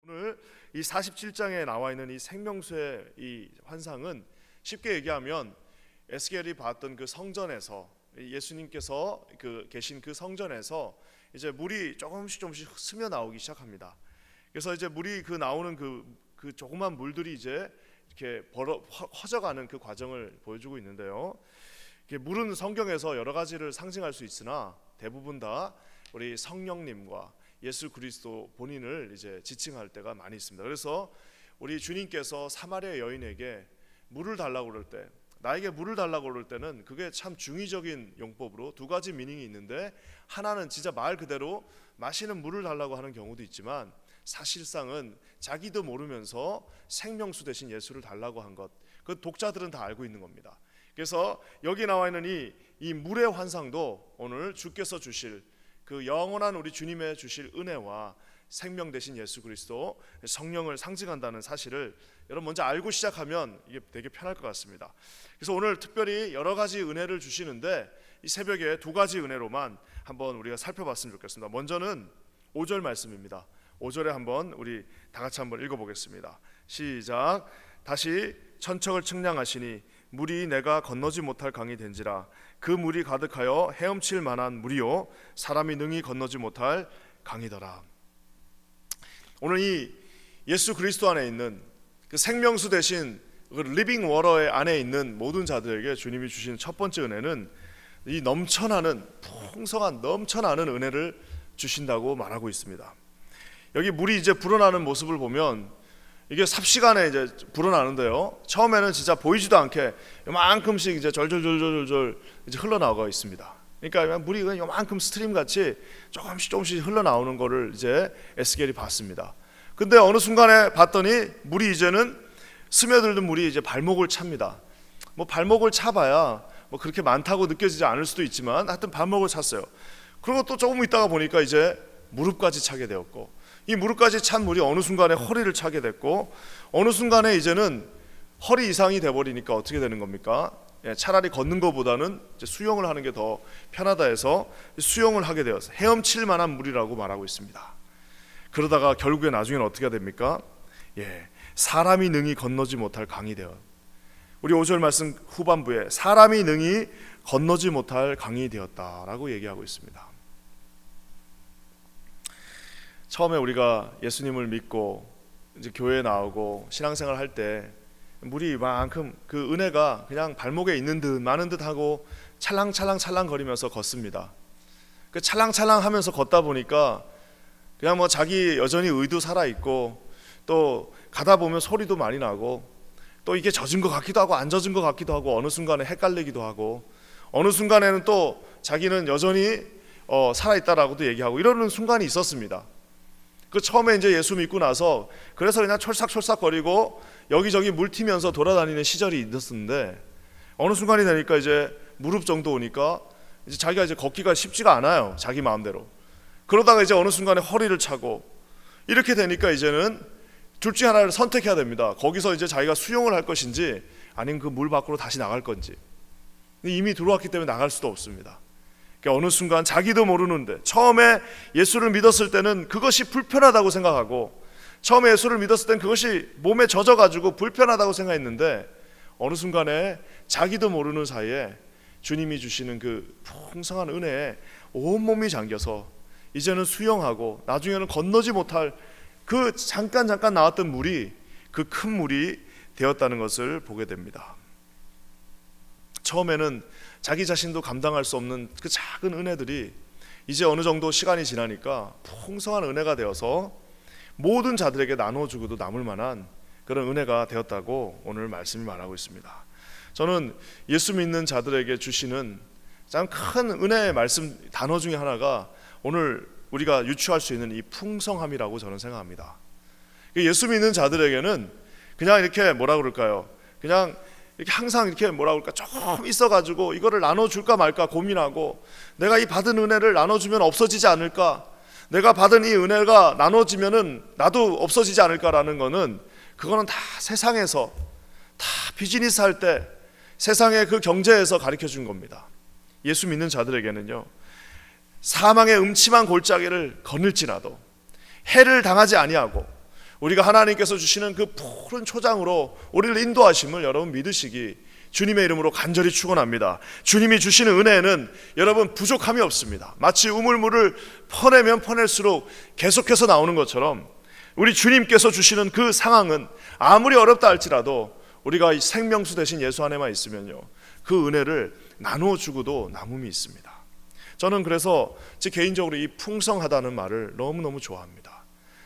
오늘 이 47장에 나와 있는 이 생명수의 이 환상은 쉽게 얘기하면 에스겔이 봤던 그 성전에서 예수님께서 계신 그 성전에서 이제 물이 조금씩 스며 나오기 시작합니다. 그래서 이제 물이 나오는 그 조그만 물들이 이제 이렇게 퍼져가는 그 과정을 보여주고 있는데요. 물은 성경에서 여러 가지를 상징할 수 있으나 대부분 다 우리 성령님과 예수 그리스도 본인을 이제 지칭할 때가 많이 있습니다. 그래서 우리 주님께서 사마리아 여인에게 물을 달라고 그럴 때, 나에게 물을 달라고 그럴 때는 그게 참 중의적인 용법으로 두 가지 미닝이 있는데, 하나는 진짜 말 그대로 마시는 물을 달라고 하는 경우도 있지만 사실상은 자기도 모르면서 생명수 대신 예수를 달라고 한 것, 그 독자들은 다 알고 있는 겁니다. 그래서 여기 나와 있는 이 물의 환상도 오늘 주께서 주실 그 영원한 우리 주님의 주실 은혜와 생명 되신 예수 그리스도 성령을 상징한다는 사실을 여러분 먼저 알고 시작하면 이게 되게 편할 것 같습니다. 그래서 오늘 특별히 여러 가지 은혜를 주시는데 이 새벽에 두 가지 은혜로만 한번 우리가 살펴봤으면 좋겠습니다. 먼저는 5절 말씀입니다. 5절에 한번 우리 다 같이 한번 읽어보겠습니다. 시작. 다시 천척을 측량하시니 물이 내가 건너지 못할 강이 된지라. 그 물이 가득하여 헤엄칠 만한 물이요 사람이 능히 건너지 못할 강이더라. 오늘 이 예수 그리스도 안에 있는 그 생명수 대신 그 리빙 워터의 안에 있는 모든 자들에게 주님이 주신 첫 번째 은혜는 이 넘쳐나는 풍성한 넘쳐나는 은혜를 주신다고 말하고 있습니다. 여기 물이 이제 불어나는 모습을 보면 이게 삽시간에 이제 불어나는데요. 처음에는 진짜 보이지도 않게 요만큼씩 이제 절절절절절 이제 흘러나오고 있습니다. 그러니까 물이 그냥 요만큼 스트림 같이 조금씩 흘러나오는 거를 이제 에스겔이 봤습니다. 근데 어느 순간에 봤더니 물이 이제는 스며들던 물이 이제 발목을 찹니다. 뭐 발목을 차봐야 뭐 그렇게 많다고 느껴지지 않을 수도 있지만 하여튼 발목을 찼어요. 그리고 또 조금 있다가 보니까 이제 무릎까지 차게 되었고, 이 무릎까지 찬 물이 어느 순간에 허리를 차게 됐고, 어느 순간에 이제는 허리 이상이 돼버리니까 어떻게 되는 겁니까? 차라리 걷는 것보다는 이제 수영을 하는 게 더 편하다 해서 수영을 하게 되었어요. 헤엄칠 만한 물이라고 말하고 있습니다. 그러다가 결국에 나중에는 어떻게 됩니까? 사람이 능히 건너지 못할 강이 되어, 우리 5절 말씀 후반부에 사람이 능히 건너지 못할 강이 되었다라고 얘기하고 있습니다. 처음에 우리가 예수님을 믿고 이제 교회에 나오고 신앙생활 할 때 물이 이만큼 그 은혜가 그냥 발목에 있는 듯 많은 듯 하고 찰랑찰랑 거리면서 걷습니다. 그 찰랑찰랑 하면서 걷다 보니까 그냥 뭐 자기 여전히 의도 살아 있고, 또 가다 보면 소리도 많이 나고, 또 이게 젖은 것 같기도 하고 안 젖은 것 같기도 하고, 어느 순간에 헷갈리기도 하고, 어느 순간에는 또 자기는 여전히 살아있다라고도 얘기하고, 이러는 순간이 있었습니다. 그 처음에 이제 예수 믿고 나서 그래서 그냥 철싹철싹거리고 여기저기 물 튀면서 돌아다니는 시절이 있었는데, 어느 순간이 되니까 이제 무릎 정도 오니까 이제 자기가 이제 걷기가 쉽지가 않아요, 자기 마음대로. 그러다가 이제 어느 순간에 허리를 차고, 이렇게 되니까 이제는 둘 중에 하나를 선택해야 됩니다. 거기서 이제 자기가 수영을 할 것인지 아니면 그 물 밖으로 다시 나갈 건지. 이미 들어왔기 때문에 나갈 수도 없습니다. 어느 순간 자기도 모르는데, 처음에 예수를 믿었을 때는 그것이 불편하다고 생각하고, 처음에 예수를 믿었을 때는 그것이 몸에 젖어가지고 불편하다고 생각했는데, 어느 순간에 자기도 모르는 사이에 주님이 주시는 그 풍성한 은혜에 온몸이 잠겨서 이제는 수영하고, 나중에는 건너지 못할 그 잠깐 나왔던 물이 그 큰 물이 되었다는 것을 보게 됩니다. 처음에는 자기 자신도 감당할 수 없는 그 작은 은혜들이 이제 어느 정도 시간이 지나니까 풍성한 은혜가 되어서 모든 자들에게 나눠주고도 남을 만한 그런 은혜가 되었다고 오늘 말씀이 말하고 있습니다. 저는 예수 믿는 자들에게 주시는 참 큰 은혜의 말씀 단어 중에 하나가 오늘 우리가 유추할 수 있는 이 풍성함이라고 저는 생각합니다. 예수 믿는 자들에게는 그냥 이렇게 뭐라 그럴까요? 그냥 이렇게 항상 이렇게 뭐라 그럴까, 조금 있어가지고 이거를 나눠줄까 말까 고민하고, 내가 이 받은 은혜를 나눠주면 없어지지 않을까, 내가 받은 이 은혜가 나눠지면은 나도 없어지지 않을까라는 거는, 그거는 다 세상에서, 다 비즈니스 할 때 세상의 그 경제에서 가르쳐 준 겁니다. 예수 믿는 자들에게는요, 사망의 음침한 골짜기를 거닐지라도 해를 당하지 아니하고 우리가 하나님께서 주시는 그 푸른 초장으로 우리를 인도하심을 여러분 믿으시기 주님의 이름으로 간절히 축원합니다. 주님이 주시는 은혜에는 여러분 부족함이 없습니다. 마치 우물물을 퍼내면 퍼낼수록 계속해서 나오는 것처럼 우리 주님께서 주시는 그 상황은 아무리 어렵다 할지라도 우리가 이 생명수 대신 예수 안에만 있으면요, 그 은혜를 나누어 주고도 남음이 있습니다. 저는 그래서 제 개인적으로 이 풍성하다는 말을 너무너무 좋아합니다.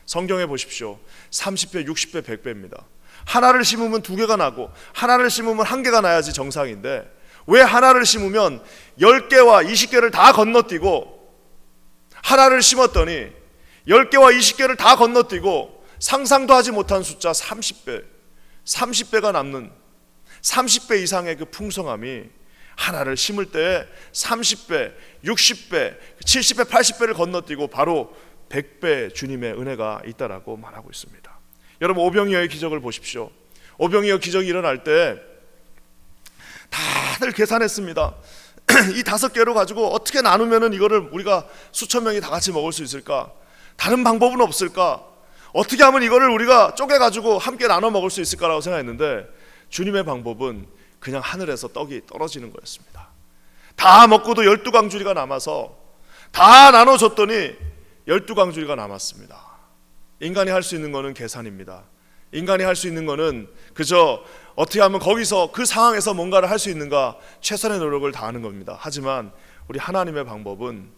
성경에 보십시오. 30배, 60배, 100배입니다. 하나를 심으면 2개가 나고 하나를 심으면 1개가 나야지 정상인데 왜 하나를 심으면 10개와 20개를 다 건너뛰고 하나를 심었더니 10개와 20개를 다 건너뛰고 상상도 하지 못한 숫자 30배가 남는 30배 이상의 그 풍성함이 하나를 심을 때 30배, 60배, 70배, 80배를 건너뛰고 바로 100배 주님의 은혜가 있다라고 말하고 있습니다. 여러분 오병이어의 기적을 보십시오. 오병이어 기적이 일어날 때 다들 계산했습니다. 이 5개로 가지고 어떻게 나누면은 이거를 우리가 수천 명이 다 같이 먹을 수 있을까? 다른 방법은 없을까? 어떻게 하면 이거를 우리가 쪼개가지고 함께 나눠 먹을 수 있을까라고 생각했는데 주님의 방법은 그냥 하늘에서 떡이 떨어지는 거였습니다. 다 먹고도 12강주리가 남아서 다 나눠줬더니 12강주리가 남았습니다. 인간이 할 수 있는 거는 계산입니다. 인간이 할 수 있는 거는 그저 어떻게 하면 거기서 그 상황에서 뭔가를 할 수 있는가 최선의 노력을 다하는 겁니다. 하지만 우리 하나님의 방법은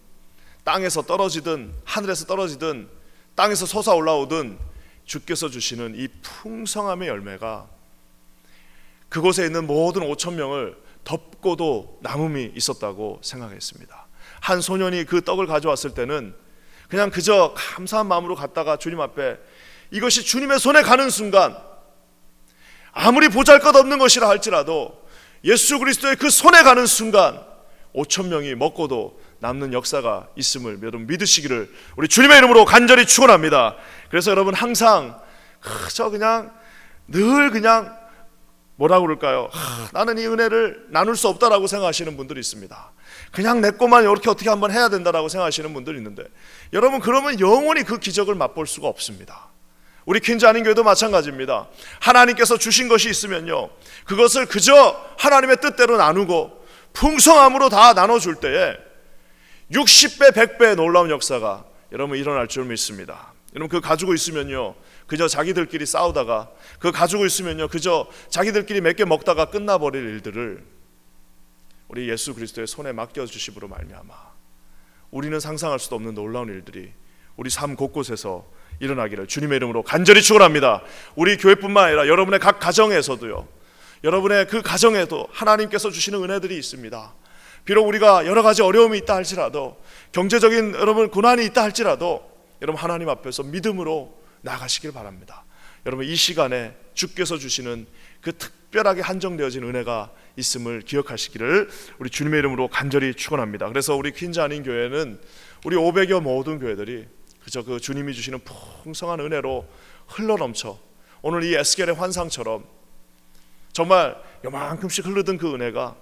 땅에서 떨어지든 하늘에서 떨어지든 땅에서 솟아 올라오든 주께서 주시는 이 풍성함의 열매가 그곳에 있는 모든 5,000명을 덮고도 남음이 있었다고 생각했습니다. 한 소년이 그 떡을 가져왔을 때는 그냥 그저 감사한 마음으로 갔다가 주님 앞에 이것이 주님의 손에 가는 순간 아무리 보잘것없는 것이라 할지라도 예수 그리스도의 그 손에 가는 순간 5,000명이 먹고도 남는 역사가 있음을 여러분 믿으시기를 우리 주님의 이름으로 간절히 축원합니다. 그래서 여러분 항상 저 그냥 늘 그냥 뭐라고 그럴까요? 나는 이 은혜를 나눌 수 없다라고 생각하시는 분들이 있습니다. 그냥 내 것만 이렇게 어떻게 한번 해야 된다라고 생각하시는 분들이 있는데 여러분 그러면 영원히 그 기적을 맛볼 수가 없습니다. 우리 퀸즈 안인교회도 마찬가지입니다. 하나님께서 주신 것이 있으면요 그것을 그저 하나님의 뜻대로 나누고 풍성함으로 다 나눠줄 때에 60배, 100배의 놀라운 역사가 여러분 일어날 줄 믿습니다. 여러분 그거 가지고 있으면요 그저 자기들끼리 싸우다가 그거 가지고 있으면요 그저 자기들끼리 몇 개 먹다가 끝나버릴 일들을 우리 예수 그리스도의 손에 맡겨주심으로 말미암아 우리는 상상할 수도 없는 놀라운 일들이 우리 삶 곳곳에서 일어나기를 주님의 이름으로 간절히 축원합니다. 우리 교회뿐만 아니라 여러분의 각 가정에서도요 여러분의 그 가정에도 하나님께서 주시는 은혜들이 있습니다. 비록 우리가 여러 가지 어려움이 있다 할지라도 경제적인 여러분 고난이 있다 할지라도 여러분 하나님 앞에서 믿음으로 나가시길 바랍니다. 여러분 이 시간에 주께서 주시는 그 특별하게 한정되어진 은혜가 있음을 기억하시기를 우리 주님의 이름으로 간절히 축원합니다. 그래서 우리 퀸즈 안인 교회는 우리 500여 모든 교회들이 그저 그 주님이 주시는 풍성한 은혜로 흘러넘쳐 오늘 이 에스겔의 환상처럼 정말 요만큼씩 흐르던 그 은혜가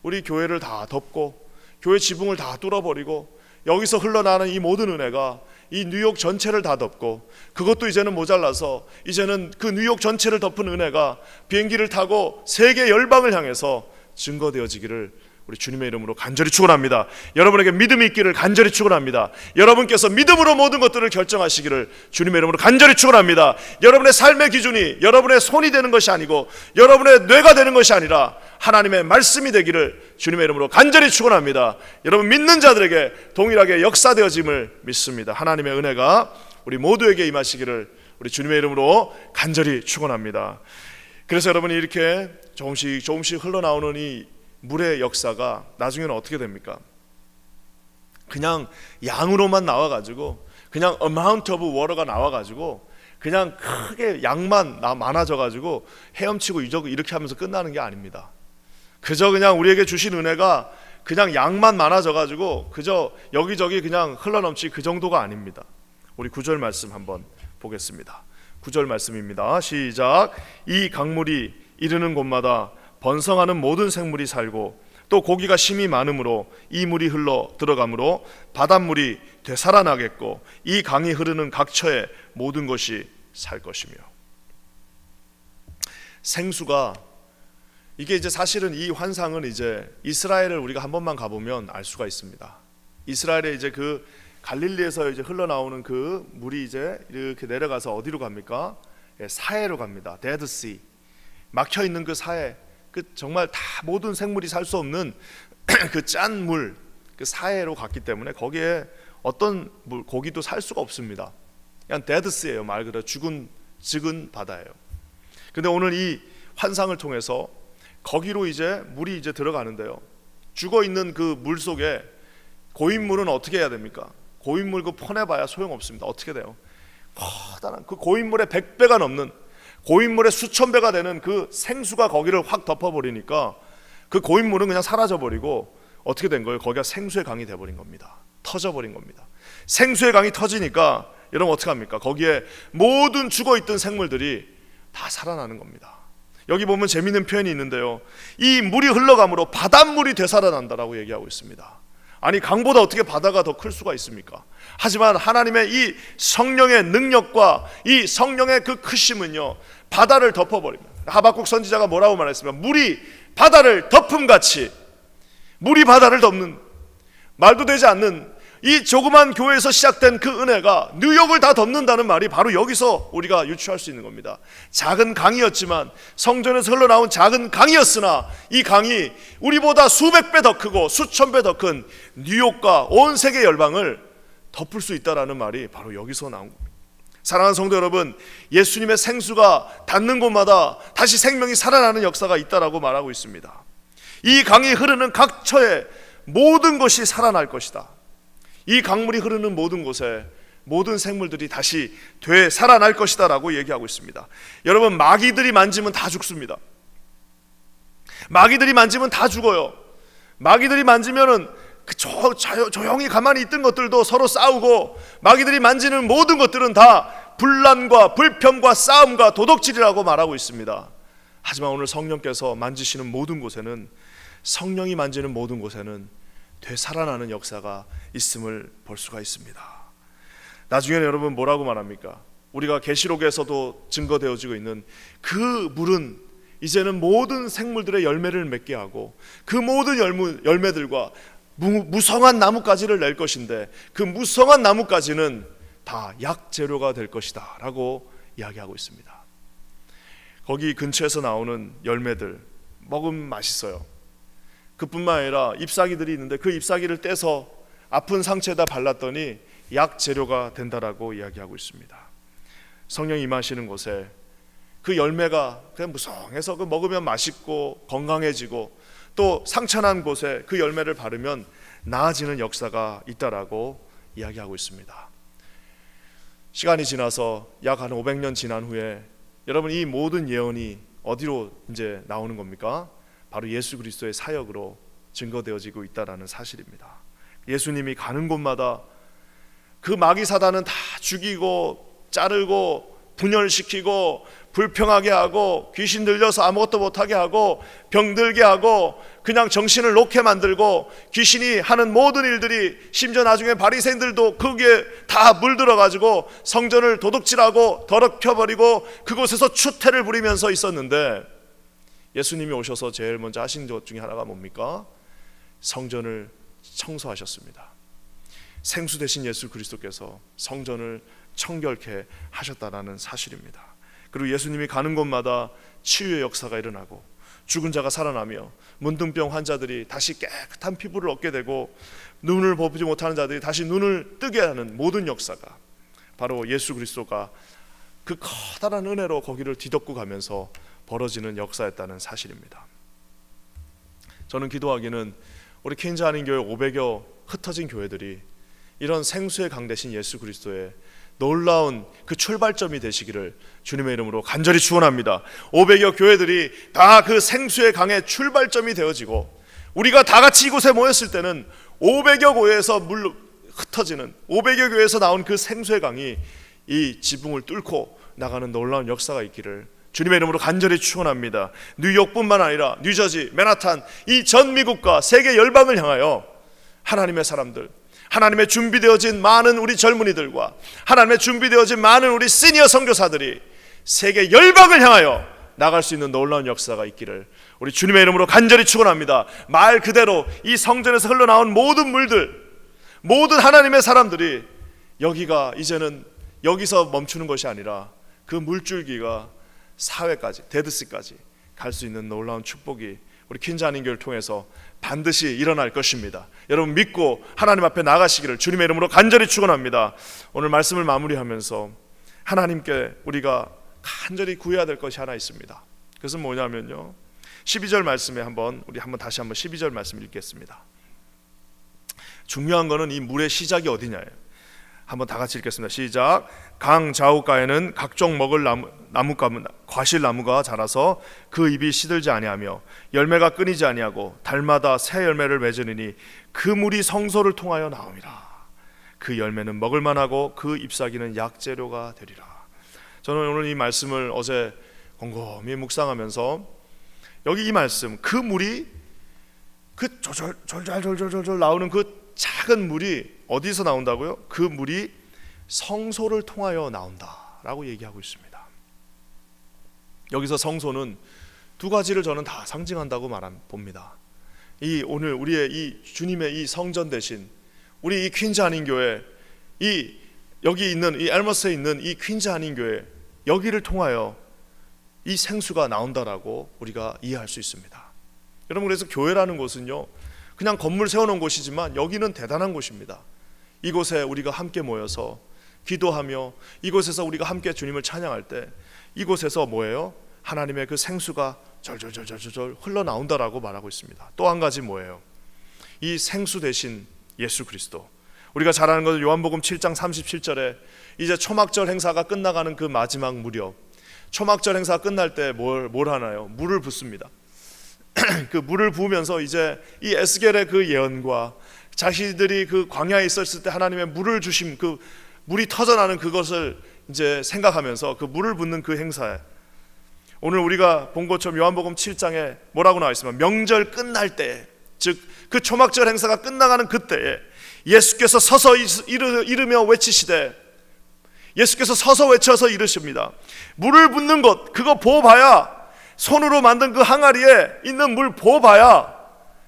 우리 교회를 다 덮고 교회 지붕을 다 뚫어버리고 여기서 흘러나는 이 모든 은혜가 이 뉴욕 전체를 다 덮고 그것도 이제는 모자라서 이제는 그 뉴욕 전체를 덮은 은혜가 비행기를 타고 세계 열방을 향해서 증거되어지기를 우리 주님의 이름으로 간절히 축원합니다. 여러분에게 믿음이 있기를 간절히 축원합니다. 여러분께서 믿음으로 모든 것들을 결정하시기를 주님의 이름으로 간절히 축원합니다. 여러분의 삶의 기준이 여러분의 손이 되는 것이 아니고 여러분의 뇌가 되는 것이 아니라 하나님의 말씀이 되기를 주님의 이름으로 간절히 축원합니다. 여러분 믿는 자들에게 동일하게 역사되어짐을 믿습니다. 하나님의 은혜가 우리 모두에게 임하시기를 우리 주님의 이름으로 간절히 축원합니다. 그래서 여러분이 이렇게 조금씩 흘러나오는 이 물의 역사가 나중에는 어떻게 됩니까? 그냥 양으로만 나와가지고 그냥 amount of water가 나와가지고 그냥 크게 양만 많아져가지고 헤엄치고 이렇게 하면서 끝나는 게 아닙니다. 그저 그냥 우리에게 주신 은혜가 그냥 양만 많아져가지고 그저 여기저기 그냥 흘러넘치 그 정도가 아닙니다. 우리 9절 말씀 한번 보겠습니다. 9절 말씀입니다. 시작. 이 강물이 이르는 곳마다 번성하는 모든 생물이 살고 또 고기가 심이 많으므로 이 물이 흘러 들어가므로 바닷물이 되살아나겠고 이 강이 흐르는 각처에 모든 것이 살 것이며, 생수가 이게 이제 사실은 이 환상은 이제 이스라엘을 우리가 한 번만 가보면 알 수가 있습니다. 이스라엘의 이제 그 갈릴리에서 이제 흘러나오는 그 물이 이제 이렇게 내려가서 어디로 갑니까? 사해로 갑니다. 데드씨, 막혀 있는 그 사해, 그 정말 다 모든 생물이 살 수 없는 그 짠 물, 그 사해로 갔기 때문에 거기에 어떤 고기도 살 수가 없습니다. 그냥 데드씨예요. 말 그대로 죽은 바다예요. 근데 오늘 이 환상을 통해서 거기로 이제 물이 이제 들어가는데요. 죽어 있는 그 물 속에 고인물은 어떻게 해야 됩니까? 고인물 그 퍼내봐야 소용없습니다. 어떻게 돼요? 커다란 그 고인물의 100배가 넘는, 고인물의 수천 배가 되는 그 생수가 거기를 확 덮어버리니까 그 고인물은 그냥 사라져버리고 어떻게 된 거예요? 거기가 생수의 강이 돼버린 겁니다. 터져버린 겁니다. 생수의 강이 터지니까 여러분 어떻게 합니까? 거기에 모든 죽어있던 생물들이 다 살아나는 겁니다. 여기 보면 재미있는 표현이 있는데요, 이 물이 흘러감으로 바닷물이 되살아난다라고 얘기하고 있습니다. 아니, 강보다 어떻게 바다가 더 클 수가 있습니까? 하지만 하나님의 이 성령의 능력과 이 성령의 그 크심은요, 바다를 덮어버립니다. 하박국 선지자가 뭐라고 말했습니까? 물이 바다를 덮음같이, 물이 바다를 덮는, 말도 되지 않는 이 조그만 교회에서 시작된 그 은혜가 뉴욕을 다 덮는다는 말이 바로 여기서 우리가 유추할 수 있는 겁니다. 작은 강이었지만, 성전에서 흘러나온 작은 강이었으나 이 강이 우리보다 수백 배 더 크고 수천 배 더 큰 뉴욕과 온 세계 열방을 덮을 수 있다는 말이 바로 여기서 나온 겁니다. 사랑하는 성도 여러분, 예수님의 생수가 닿는 곳마다 다시 생명이 살아나는 역사가 있다라고 말하고 있습니다. 이 강이 흐르는 각 처에 모든 것이 살아날 것이다. 이 강물이 흐르는 모든 곳에 모든 생물들이 다시 되살아날 것이다 라고 얘기하고 있습니다. 여러분, 마귀들이 만지면 다 죽습니다. 마귀들이 만지면 다 죽어요. 마귀들이 만지면은 조용히 가만히 있던 것들도 서로 싸우고, 마귀들이 만지는 모든 것들은 다 분란과 불평과 싸움과 도덕질이라고 말하고 있습니다. 하지만 오늘 성령께서 만지시는 모든 곳에는, 성령이 만지는 모든 곳에는 되살아나는 역사가 있음을 볼 수가 있습니다. 나중에는 여러분 뭐라고 말합니까? 우리가 계시록에서도 증거되어지고 있는 그 물은 이제는 모든 생물들의 열매를 맺게 하고, 그 모든 열매들과 무성한 나뭇가지를 낼 것인데, 그 무성한 나뭇가지는 다 약재료가 될 것이다 라고 이야기하고 있습니다. 거기 근처에서 나오는 열매들 먹으면 맛있어요. 그뿐만 아니라 잎사귀들이 있는데 그 잎사귀를 떼서 아픈 상처에다 발랐더니 약재료가 된다라고 이야기하고 있습니다. 성령이 임하시는 곳에 그 열매가 그냥 무성해서 그 먹으면 맛있고 건강해지고, 또 상처난 곳에 그 열매를 바르면 나아지는 역사가 있다라고 이야기하고 있습니다. 시간이 지나서 약 한 500년 지난 후에 여러분, 이 모든 예언이 어디로 이제 나오는 겁니까? 바로 예수 그리스도의 사역으로 증거되어지고 있다라는 사실입니다. 예수님이 가는 곳마다 그 마귀 사단은 다 죽이고 자르고 분열시키고 불평하게 하고 귀신 들려서 아무것도 못하게 하고 병들게 하고 그냥 정신을 놓게 만들고, 귀신이 하는 모든 일들이, 심지어 나중에 바리새인들도 거기에 다 물들어가지고 성전을 도둑질하고 더럽혀버리고 그곳에서 추태를 부리면서 있었는데, 예수님이 오셔서 제일 먼저 하신 것 중에 하나가 뭡니까? 성전을 청소하셨습니다. 생수 되신 예수 그리스도께서 성전을 청결케 하셨다는 사실입니다. 그리고 예수님이 가는 곳마다 치유의 역사가 일어나고, 죽은 자가 살아나며 문둥병 환자들이 다시 깨끗한 피부를 얻게 되고, 눈을 보지 못하는 자들이 다시 눈을 뜨게 하는 모든 역사가 바로 예수 그리스도가 그 커다란 은혜로 거기를 뒤덮고 가면서 벌어지는 역사였다는 사실입니다. 저는 기도하기는 우리 케인즈 한인교회 500여 흩어진 교회들이 이런 생수의 강 대신 예수 그리스도의 놀라운 그 출발점이 되시기를 주님의 이름으로 간절히 축원합니다. 500여 교회들이 다 그 생수의 강의 출발점이 되어지고, 우리가 다 같이 이곳에 모였을 때는 500여 교회에서 물 흩어지는, 500여 교회에서 나온 그 생수의 강이 이 지붕을 뚫고 나가는 놀라운 역사가 있기를 주님의 이름으로 간절히 축원합니다. 뉴욕뿐만 아니라 뉴저지, 맨하탄, 이 전 미국과 세계 열방을 향하여 하나님의 사람들, 하나님의 준비되어진 많은 우리 젊은이들과 하나님의 준비되어진 많은 우리 시니어 선교사들이 세계 열방을 향하여 나갈 수 있는 놀라운 역사가 있기를 우리 주님의 이름으로 간절히 축원합니다. 말 그대로 이 성전에서 흘러나온 모든 물들, 모든 하나님의 사람들이 여기가 이제는 여기서 멈추는 것이 아니라 그 물줄기가 사회까지, 데드시까지 갈 수 있는 놀라운 축복이 우리 퀸즈 한인교회를 통해서 반드시 일어날 것입니다. 여러분 믿고 하나님 앞에 나가시기를 주님의 이름으로 간절히 축원합니다. 오늘 말씀을 마무리하면서 하나님께 우리가 간절히 구해야 될 것이 하나 있습니다. 그것은 뭐냐면요, 12절 말씀에 우리 다시 한번 12절 말씀 읽겠습니다. 중요한 거는 이 물의 시작이 어디냐예요. 한번 다 같이 읽겠습니다. 시작. 강 좌우가에는 각종 먹을 나무가무 과실나무가 자라서 그 잎이 시들지 아니하며 열매가 끊이지 아니하고 달마다 새 열매를 맺으니 그 물이 성소를 통하여 나오니라. 그 열매는 먹을 만하고 그 잎사귀는 약재료가 되리라. 저는 오늘 이 말씀을 어제 곰곰이 묵상하면서 여기 이 말씀, 그 물이 그 졸졸졸졸졸졸 나오는 그 작은 물이 어디서 나온다고요? 그 물이 성소를 통하여 나온다라고 얘기하고 있습니다. 여기서 성소는 두 가지를 저는 다 상징한다고 봅니다. 이 오늘 우리의 이 주님의 이 성전 대신 우리 이 퀸즈 한인교회, 이 여기 있는 이 엘머스에 있는 이 퀸즈 한인교회, 여기를 통하여 이 생수가 나온다라고 우리가 이해할 수 있습니다. 여러분, 그래서 교회라는 곳은요, 그냥 건물 세워놓은 곳이지만 여기는 대단한 곳입니다. 이곳에 우리가 함께 모여서 기도하며 이곳에서 우리가 함께 주님을 찬양할 때 이곳에서 뭐예요? 하나님의 그 생수가 절절절절절 흘러나온다라고 말하고 있습니다. 또 한 가지 뭐예요? 이 생수 대신 예수 그리스도, 우리가 잘 아는 것은 요한복음 7장 37절에 이제 초막절 행사가 끝나가는 그 마지막 무렵, 초막절 행사가 끝날 때 뭘 하나요? 물을 붓습니다. 그 물을 부으면서 이제 이 에스겔의 그 예언과 자신들이 그 광야에 있었을 때 하나님의 물을 주심, 그 물이 터져나는 그것을 이제 생각하면서 그 물을 붓는 그 행사에, 오늘 우리가 본 것처럼 요한복음 7장에 뭐라고 나와 있으면 명절 끝날 때, 즉 그 초막절 행사가 끝나가는 그때에 예수께서 서서 이르며 외치시되, 예수께서 서서 외쳐서 이르십니다. 물을 붓는 것, 그거 보아봐야, 손으로 만든 그 항아리에 있는 물 보아봐야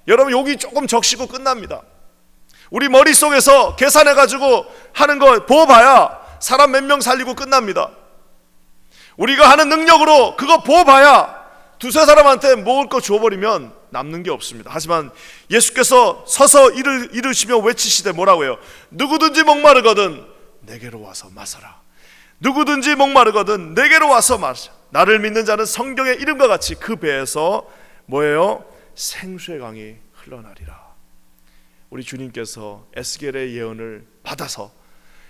여러분 여기 조금 적시고 끝납니다. 우리 머릿속에서 계산해가지고 하는 거 보아봐야 사람 몇 명 살리고 끝납니다. 우리가 하는 능력으로 그거 보아봐야 두세 사람한테 먹을 거 주어버리면 남는 게 없습니다. 하지만 예수께서 서서 이르시며 외치시되 뭐라고 해요? 누구든지 목마르거든 내게로 와서 마셔라. 누구든지 목마르거든 내게로 와서 마셔. 나를 믿는 자는 성경의 이름과 같이 그 배에서 뭐예요? 생수의 강이 흘러나리라. 우리 주님께서 에스겔의 예언을 받아서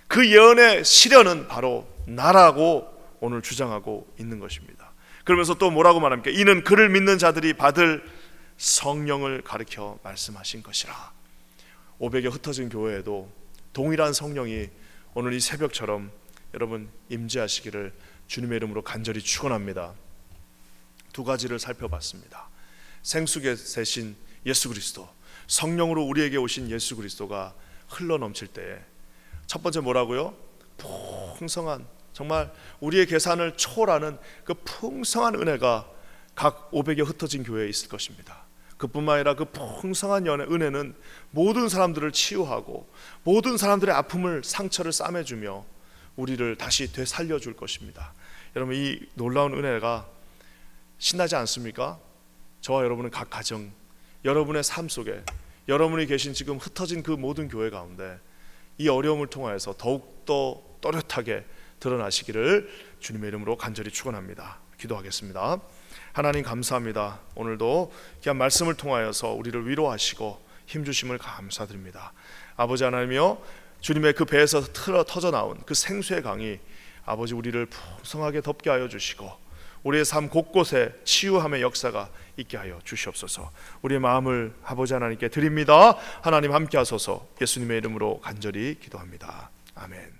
그 예언의 실현은 바로 나라고 오늘 주장하고 있는 것입니다. 그러면서 또 뭐라고 말합니까? 이는 그를 믿는 자들이 받을 성령을 가리켜 말씀하신 것이라. 500여 흩어진 교회에도 동일한 성령이 오늘 이 새벽처럼 여러분 임재하시기를 주님의 이름으로 간절히 축원합니다. 두 가지를 살펴봤습니다. 생수계 대신 예수 그리스도, 성령으로 우리에게 오신 예수 그리스도가 흘러넘칠 때에 첫 번째 뭐라고요? 풍성한, 정말 우리의 계산을 초월하는 그 풍성한 은혜가 각 500여 흩어진 교회에 있을 것입니다. 그뿐만 아니라 그 풍성한 은혜는 모든 사람들을 치유하고 모든 사람들의 아픔을, 상처를 싸매주며 우리를 다시 되살려줄 것입니다. 여러분, 이 놀라운 은혜가 신나지 않습니까? 저와 여러분은 각 가정, 여러분의 삶 속에, 여러분이 계신 지금 흩어진 그 모든 교회 가운데 이 어려움을 통하여서 더욱더 또렷하게 드러나시기를 주님의 이름으로 간절히 축원합니다. 기도하겠습니다. 하나님 감사합니다. 오늘도 귀한 말씀을 통하여서 우리를 위로하시고 힘주심을 감사드립니다. 아버지 하나님이여, 주님의 그 배에서 터져 나온 그 생수의 강이 아버지 우리를 풍성하게 덮게 하여 주시고 우리의 삶 곳곳에 치유함의 역사가 있게 하여 주시옵소서. 우리의 마음을 아버지 하나님께 드립니다. 하나님 함께 하소서. 예수님의 이름으로 간절히 기도합니다. 아멘.